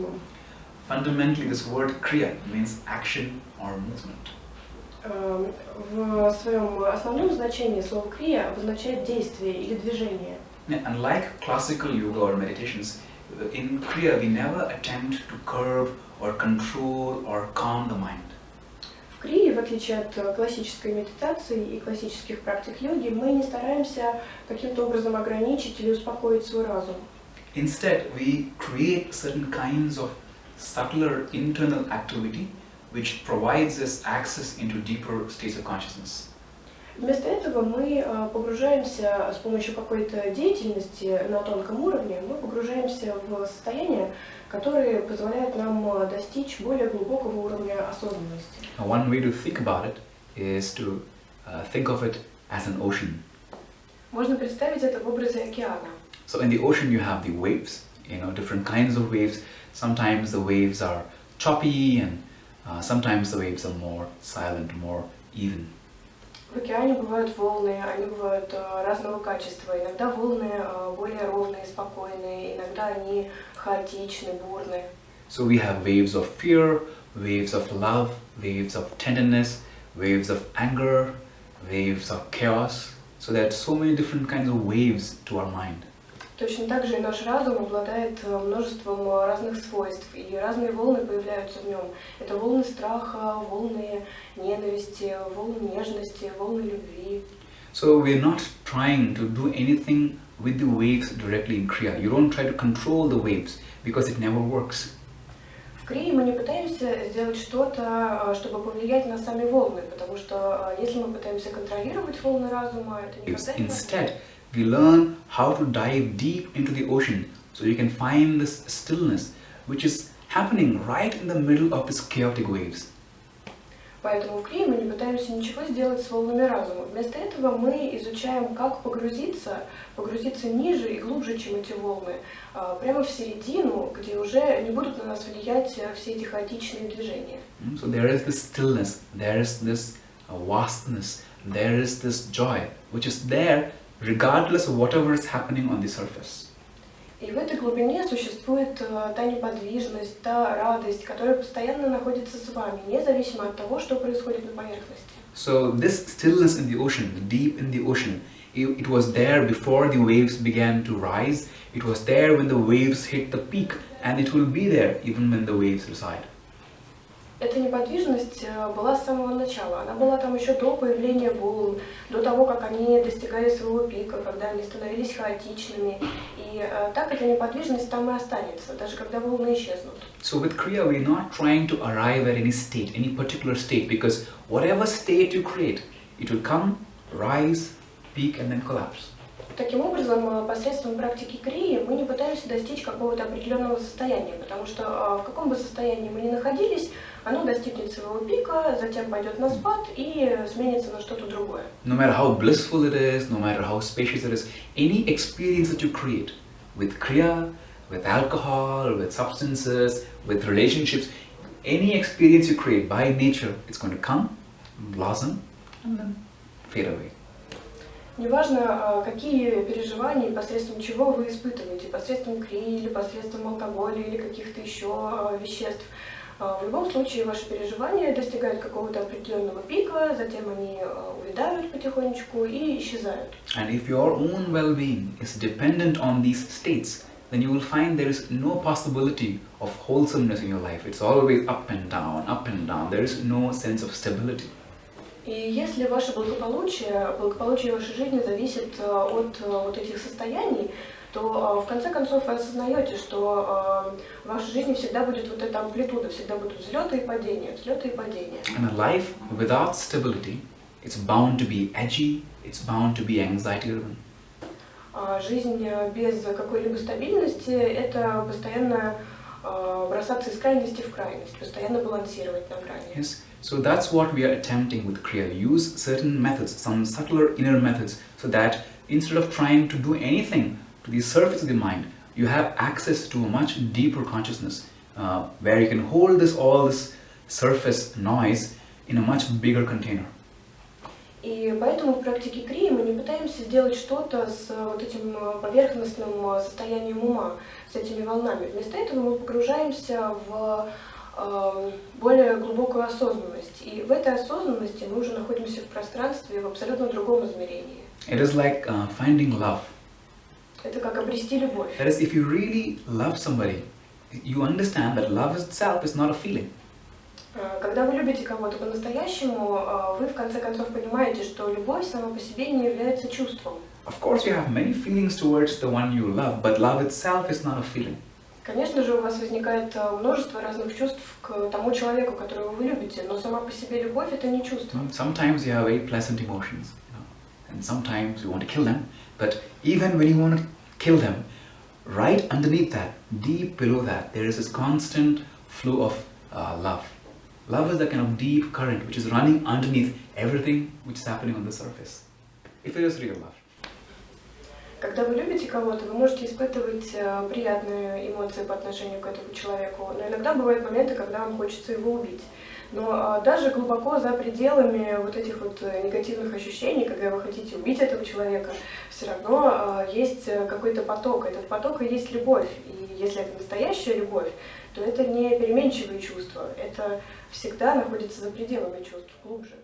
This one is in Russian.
разумом. Fundamentally, this word kriya means action or movement. В своем основном значении слово крия обозначает действие или движение. Unlike classical yoga or meditations, in kriya we never attempt to curb or control or calm the mind. В крии, в отличие от классической медитации и классических практик йоги, мы не стараемся каким-то образом ограничить или успокоить свой разум. Instead, we create certain kinds of subtler internal activity which provides us access into deeper states of consciousness. Вместо этого мы погружаемся с помощью какой-то деятельности на тонком уровне, мы погружаемся в состояние, которое позволяет нам достичь более глубокого уровня осознанности. One way to think about it is to think of it as an ocean. Можно представить это в образе океана. So in the ocean you have the waves, different kinds of waves. Sometimes the waves are choppy and sometimes the waves are more silent, more even. В океане бывают волны, они бывают разного качества. Иногда волны более ровные, спокойные, иногда они хаотичны, бурные. So we have waves of fear, waves of love, waves of tenderness, waves of anger, waves of chaos. So there are so many different kinds of waves to our mind. Точно так же и наш разум обладает множеством разных свойств, и разные волны появляются в нем. Это волны страха, волны ненависти, волны нежности, волны любви. So we're not trying to do anything with the waves directly in Kriya. You don't try to control the waves because it never works. В крии мы не пытаемся сделать что-то, чтобы повлиять на сами волны, потому что если мы пытаемся контролировать волны разума, это никогда не Instead, we learn how to dive deep into the ocean so you can find this stillness which is happening right in the middle of these chaotic waves. Поэтому в крии мы не пытаемся ничего сделать с волнами разума. Вместо этого мы изучаем, как погрузиться ниже и глубже, чем эти волны, прямо в середину, где уже не будут на нас влиять все эти хаотичные движения. So there is this stillness, there is this vastness, there is this joy which is there regardless of whatever is happening on the surface. И в этой глубине существует та неподвижность, та радость, которая постоянно находится с вами, независимо от того, что происходит на поверхности. So this stillness in the ocean, deep in the ocean, it was there before the waves began to rise. It was there when the waves hit the peak, and it will be there even when the waves recede. Эта неподвижность была с самого начала. Она была там еще до появления волн, до того, как они достигали своего пика, когда они становились хаотичными. И так эта неподвижность там и останется, даже когда волны исчезнут. So with Kriya, we're not trying to arrive at any state, any particular state, because whatever state you create, it will come, rise, peak, and then collapse. Таким образом, посредством практики крии мы не пытаемся достичь какого-то определенного состояния, потому что в каком бы состоянии мы ни находились, оно достигнет своего пика, затем пойдет на спад и сменится на что-то другое. No matter how blissful it is, no matter how spacious it is, any experience that you create with Kriya, with alcohol, with substances, with relationships, any experience you create by nature, it's going to come, blossom, and then fade away. Неважно, какие переживания, посредством чего вы испытываете, посредством крии, или посредством алкоголя, или каких-то еще веществ. В любом случае, ваши переживания достигают какого-то определенного пика, затем они увядают потихонечку и исчезают. And if your own well-being is dependent on these states, then you will find there is no possibility of wholesomeness in your life. It's always up and down, up and down. There is no sense of stability. И если ваше благополучие вашей жизни зависит от вот этих состояний, то в конце концов вы осознаете, что в вашей жизни всегда будет вот эта амплитуда, всегда будут взлеты и падения, взлеты и падения. And a life without stability, it's bound to be edgy, it's bound to be anxiety-driven. Жизнь без какой-либо стабильности – это постоянно бросаться из крайности в крайность, постоянно балансировать на грани. Yes. So that's what we are attempting with Kriya. Use certain methods, some subtler inner methods, so that instead of trying to do anything to the surface of the mind, you have access to a much deeper consciousness, where you can hold all this surface noise in a much bigger container. И поэтому в практике крии мы не пытаемся сделать что-то с вот этим поверхностным состоянием ума, с этими волнами. Вместо этого мы погружаемся в более глубокую осознанность. И в этой осознанности мы уже находимся в пространстве в абсолютно другом измерении. It is like finding love. Это как обрести любовь. That is, if you really love somebody, you understand that love itself is not a feeling. Когда вы любите кого-то по-настоящему, вы в конце концов понимаете, что любовь сама по себе не является чувством. Of course, you have many feelings towards the one you love, but love itself is not a feeling. Конечно же, у вас возникает множество разных чувств к тому человеку, которого вы любите, но сама по себе любовь — это не чувство. Sometimes you have very pleasant emotions, and sometimes you want to kill them, but even when you want to kill them, right underneath that, deep below that, there is this constant flow of love. Love is the kind of deep current which is running underneath everything which is happening on the surface. If it is real love. Когда вы любите кого-то, вы можете испытывать приятные эмоции по отношению к этому человеку, но иногда бывают моменты, когда вам хочется его убить. Но даже глубоко за пределами вот этих вот негативных ощущений, когда вы хотите убить этого человека, все равно есть какой-то поток. Этот поток и есть любовь. И если это настоящая любовь, то это не переменчивые чувства, это всегда находится за пределами чувств, глубже.